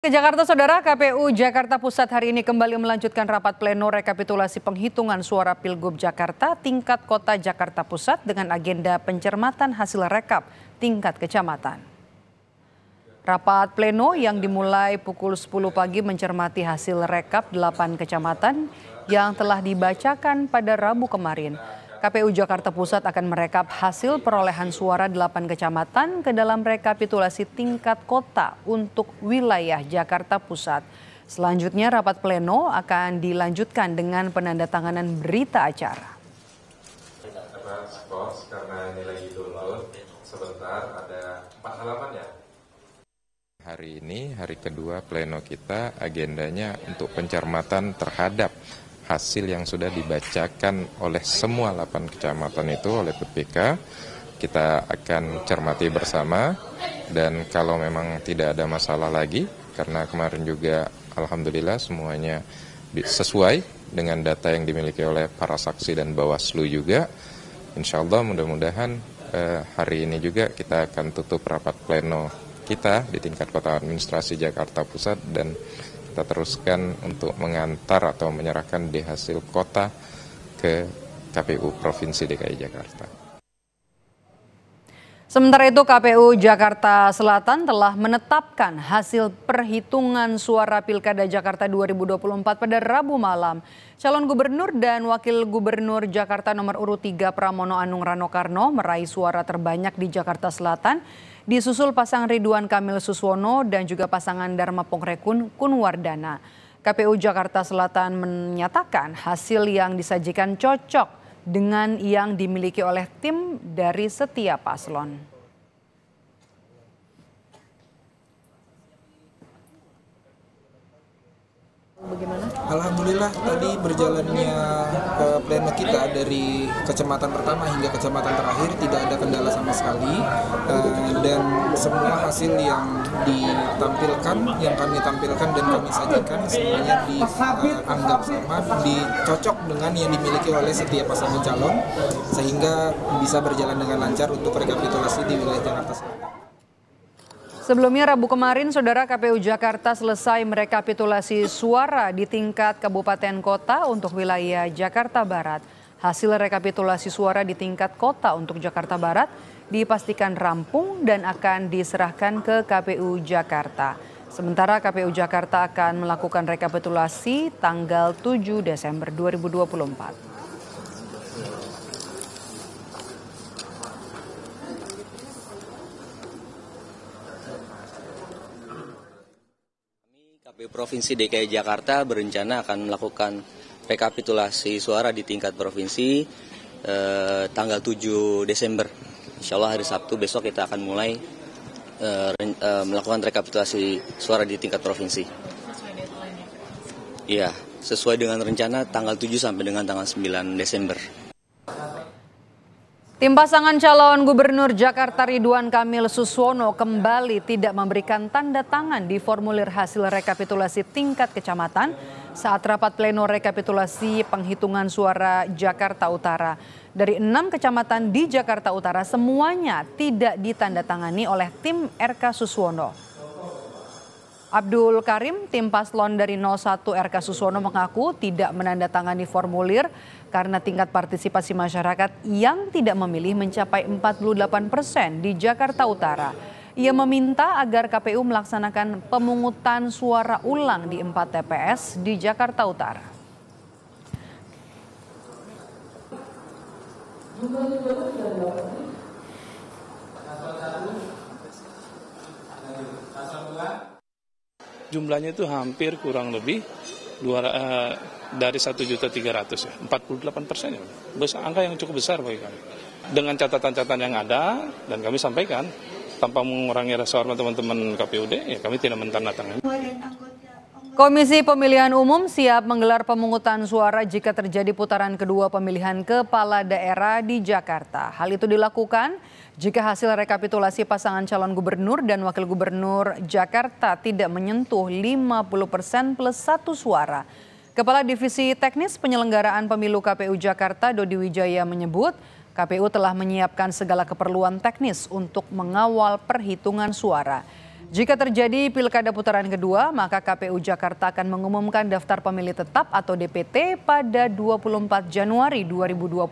Ke Jakarta, Saudara, KPU Jakarta Pusat hari ini kembali melanjutkan rapat pleno rekapitulasi penghitungan suara Pilgub Jakarta tingkat Kota Jakarta Pusat dengan agenda pencermatan hasil rekap tingkat kecamatan. Rapat pleno yang dimulai pukul 10 pagi mencermati hasil rekap 8 kecamatan yang telah dibacakan pada Rabu kemarin. KPU Jakarta Pusat akan merekap hasil perolehan suara 8 kecamatan ke dalam rekapitulasi tingkat kota untuk wilayah Jakarta Pusat. Selanjutnya rapat pleno akan dilanjutkan dengan penandatanganan berita acara. Karena ini lagi download, sebentar ada 4 halaman ya. Hari ini, hari kedua pleno kita, agendanya untuk pencermatan terhadap hasil yang sudah dibacakan oleh semua 8 kecamatan itu oleh PPK. Kita akan cermati bersama dan kalau memang tidak ada masalah lagi, karena kemarin juga alhamdulillah semuanya sesuai dengan data yang dimiliki oleh para saksi dan Bawaslu juga. Insya Allah mudah-mudahan hari ini juga kita akan tutup rapat pleno kita di tingkat Kota Administrasi Jakarta Pusat dan kita teruskan untuk mengantar atau menyerahkan di hasil kota ke KPU Provinsi DKI Jakarta. Sementara itu KPU Jakarta Selatan telah menetapkan hasil perhitungan suara Pilkada Jakarta 2024 pada Rabu malam. Calon Gubernur dan Wakil Gubernur Jakarta nomor urut 3 Pramono Anung Rano Karno meraih suara terbanyak di Jakarta Selatan, disusul pasangan Ridwan Kamil Suswono dan juga pasangan Dharma Pongrekun Kunwardana. KPU Jakarta Selatan menyatakan hasil yang disajikan cocok dengan yang dimiliki oleh tim dari setiap paslon. Bagaimana? Alhamdulillah tadi berjalannya pleno kita dari kecamatan pertama hingga kecamatan terakhir tidak ada kendala sama sekali, dan semua hasil yang ditampilkan, yang kami tampilkan dan kami sajikan semuanya dianggap sama, dicocok dengan yang dimiliki oleh setiap pasangan calon sehingga bisa berjalan dengan lancar untuk rekapitulasi di wilayah Jakarta Selatan. Sebelumnya Rabu kemarin, Saudara, KPU Jakarta selesai merekapitulasi suara di tingkat kabupaten kota untuk wilayah Jakarta Barat. Hasil rekapitulasi suara di tingkat kota untuk Jakarta Barat dipastikan rampung dan akan diserahkan ke KPU Jakarta. Sementara KPU Jakarta akan melakukan rekapitulasi tanggal 7 Desember 2024. KPU Provinsi DKI Jakarta berencana akan melakukan rekapitulasi suara di tingkat provinsi tanggal 7 Desember. Insya Allah hari Sabtu besok kita akan mulai melakukan rekapitulasi suara di tingkat provinsi. Iya, sesuai dengan rencana tanggal 7 sampai dengan tanggal 9 Desember. Tim pasangan calon Gubernur Jakarta Ridwan Kamil Suswono kembali tidak memberikan tanda tangan di formulir hasil rekapitulasi tingkat kecamatan saat rapat pleno rekapitulasi penghitungan suara Jakarta Utara. Dari 6 kecamatan di Jakarta Utara semuanya tidak ditandatangani oleh tim RK Suswono. Abdul Karim, tim paslon dari 01 RK Suswono mengaku tidak menandatangani formulir karena tingkat partisipasi masyarakat yang tidak memilih mencapai 48% di Jakarta Utara. Ia meminta agar KPU melaksanakan pemungutan suara ulang di 4 TPS di Jakarta Utara. Jumlahnya itu hampir kurang lebih dari 1.300.000 ya, 48% ya. Angka yang cukup besar bagi kami. Dengan catatan-catatan yang ada dan kami sampaikan tanpa mengurangi rasa hormat teman-teman KPUD, ya kami tidak menandatangani. Komisi Pemilihan Umum siap menggelar pemungutan suara jika terjadi putaran kedua pemilihan kepala daerah di Jakarta. Hal itu dilakukan jika hasil rekapitulasi pasangan calon gubernur dan wakil gubernur Jakarta tidak menyentuh 50% plus 1 suara. Kepala Divisi Teknis Penyelenggaraan Pemilu KPU Jakarta, Dodi Wijaya, menyebut KPU telah menyiapkan segala keperluan teknis untuk mengawal perhitungan suara. Jika terjadi pilkada putaran kedua, maka KPU Jakarta akan mengumumkan daftar pemilih tetap atau DPT pada 24 Januari 2025.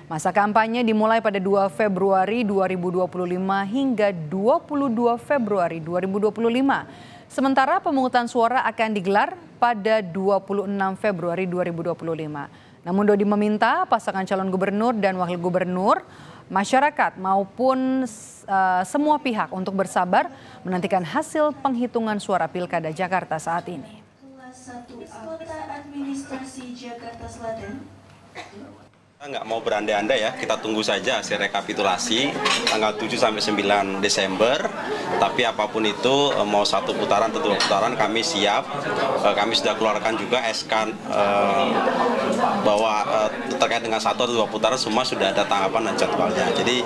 Masa kampanye dimulai pada 2 Februari 2025 hingga 22 Februari 2025. Sementara pemungutan suara akan digelar pada 26 Februari 2025. Namun Dodi meminta pasangan calon gubernur dan wakil gubernur, masyarakat maupun semua pihak untuk bersabar menantikan hasil penghitungan suara Pilkada Jakarta saat ini. Kelas 1 Kota Administrasi Jakarta Selatan. Kita nggak mau berandai-andai ya, kita tunggu saja hasil rekapitulasi tanggal 7 sampai 9 Desember. Tapi apapun itu, mau 1 putaran atau 2 putaran kami siap. Kami sudah keluarkan juga SK bahwa terkait dengan 1 atau 2 putaran semua sudah ada tanggapan dan jadwalnya. Jadi,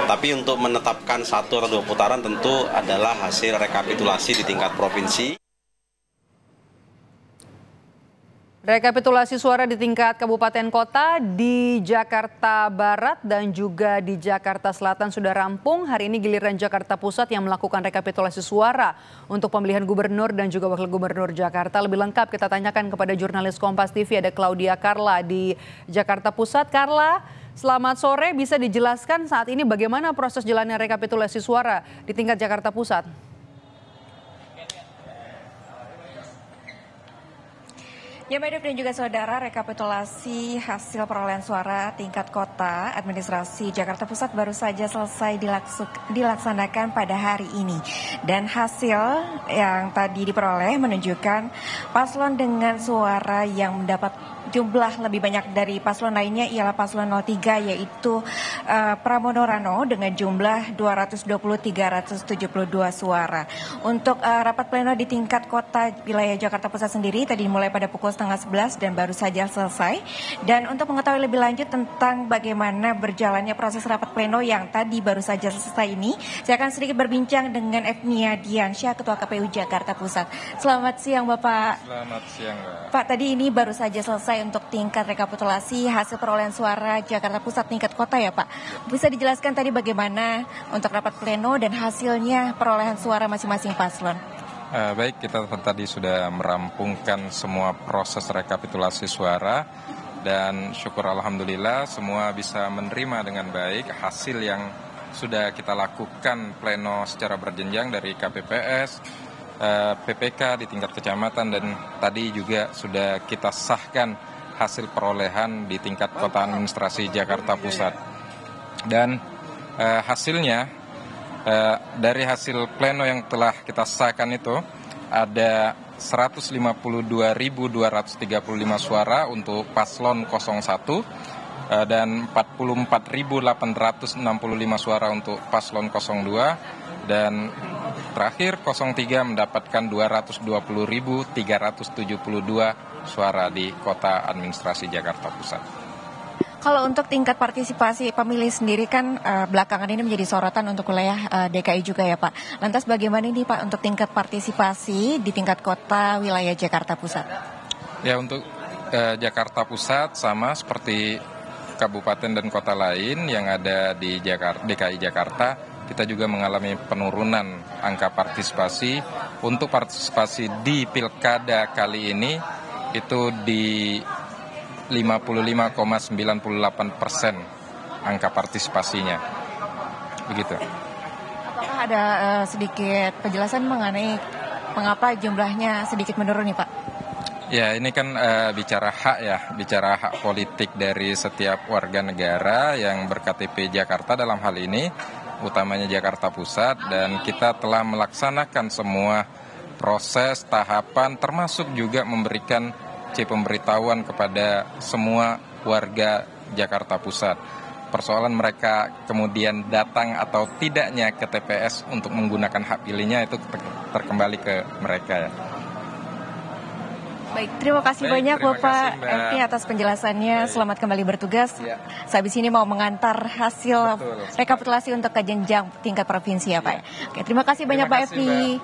tapi untuk menetapkan 1 atau 2 putaran tentu adalah hasil rekapitulasi di tingkat provinsi. Rekapitulasi suara di tingkat kabupaten kota di Jakarta Barat dan juga di Jakarta Selatan sudah rampung. Hari ini giliran Jakarta Pusat yang melakukan rekapitulasi suara untuk pemilihan gubernur dan juga wakil gubernur Jakarta. Lebih lengkap kita tanyakan kepada jurnalis Kompas TV, ada Claudia Carla di Jakarta Pusat. Carla, selamat sore. Bisa dijelaskan saat ini bagaimana proses jalannya rekapitulasi suara di tingkat Jakarta Pusat? Ya, Maidop dan juga saudara, rekapitulasi hasil perolehan suara tingkat kota administrasi Jakarta Pusat baru saja selesai dilaksanakan pada hari ini. Dan hasil yang tadi diperoleh menunjukkan paslon dengan suara yang mendapat jumlah lebih banyak dari paslon lainnya ialah paslon 03 yaitu Pramono Rano dengan jumlah 220.372 suara. Untuk rapat pleno di tingkat kota wilayah Jakarta Pusat sendiri tadi dimulai pada pukul 10:30 dan baru saja selesai. Dan untuk mengetahui lebih lanjut tentang bagaimana berjalannya proses rapat pleno yang tadi baru saja selesai ini, saya akan sedikit berbincang dengan Efnia Diansyah, Ketua KPU Jakarta Pusat. Selamat siang Bapak. Selamat siang Mbak. Pak, tadi ini baru saja selesai untuk tingkat rekapitulasi hasil perolehan suara Jakarta Pusat tingkat kota ya Pak. Bisa dijelaskan tadi bagaimana untuk rapat pleno dan hasilnya perolehan suara masing-masing paslon? Baik, kita tadi sudah merampungkan semua proses rekapitulasi suara dan syukur alhamdulillah semua bisa menerima dengan baik hasil yang sudah kita lakukan pleno secara berjenjang dari KPPS, PPK di tingkat kecamatan dan tadi juga sudah kita sahkan hasil perolehan di tingkat kota administrasi Jakarta Pusat. Dan hasilnya dari hasil pleno yang telah kita sahkan itu ada 152.235 suara untuk paslon 01 dan 44.865 suara untuk paslon 02 dan terakhir 03 mendapatkan 220.372 suara di kota administrasi Jakarta Pusat. Kalau untuk tingkat partisipasi pemilih sendiri kan belakangan ini menjadi sorotan untuk wilayah DKI juga ya Pak. Lantas bagaimana ini Pak untuk tingkat partisipasi di tingkat kota wilayah Jakarta Pusat? Ya, untuk Jakarta Pusat sama seperti kabupaten dan kota lain yang ada di DKI Jakarta, kita juga mengalami penurunan angka partisipasi. Untuk partisipasi di pilkada kali ini itu di 55,98% angka partisipasinya. Begitu. Apakah ada sedikit penjelasan mengenai mengapa jumlahnya sedikit menurun nih Pak? Ya, ini kan bicara hak politik dari setiap warga negara yang ber-KTP Jakarta dalam hal ini, utamanya Jakarta Pusat, dan kita telah melaksanakan semua proses, tahapan, termasuk juga memberikan pemberitahuan kepada semua warga Jakarta Pusat. Persoalan mereka kemudian datang atau tidaknya ke TPS untuk menggunakan hak pilihnya itu terkembali ke mereka ya. Baik, terima kasih banyak Bapak Efni atas penjelasannya. Selamat kembali bertugas. Sehabis ini mau mengantar hasil rekapitulasi untuk ke jenjang tingkat provinsi ya Pak. Oke, terima kasih banyak Pak Efni.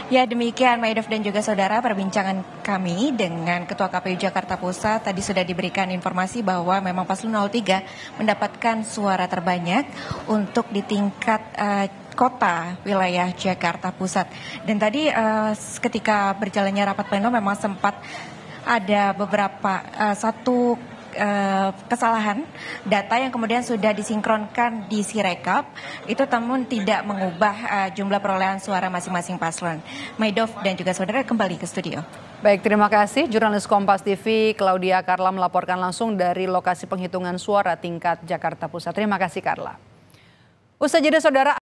Ya, demikian Maidov dan juga saudara perbincangan kami dengan Ketua KPU Jakarta Pusat. Tadi sudah diberikan informasi bahwa memang paslon 03 mendapatkan suara terbanyak untuk di tingkat kota wilayah Jakarta Pusat. Dan tadi ketika berjalannya rapat pleno memang sempat ada beberapa kesalahan data yang kemudian sudah disinkronkan di Sirekap itu namun tidak mengubah jumlah perolehan suara masing-masing paslon. Maidov dan juga saudara kembali ke studio. Baik, terima kasih. Jurnalis Kompas TV Claudia Carla melaporkan langsung dari lokasi penghitungan suara tingkat Jakarta Pusat. Terima kasih Carla. Usai jeda saudara.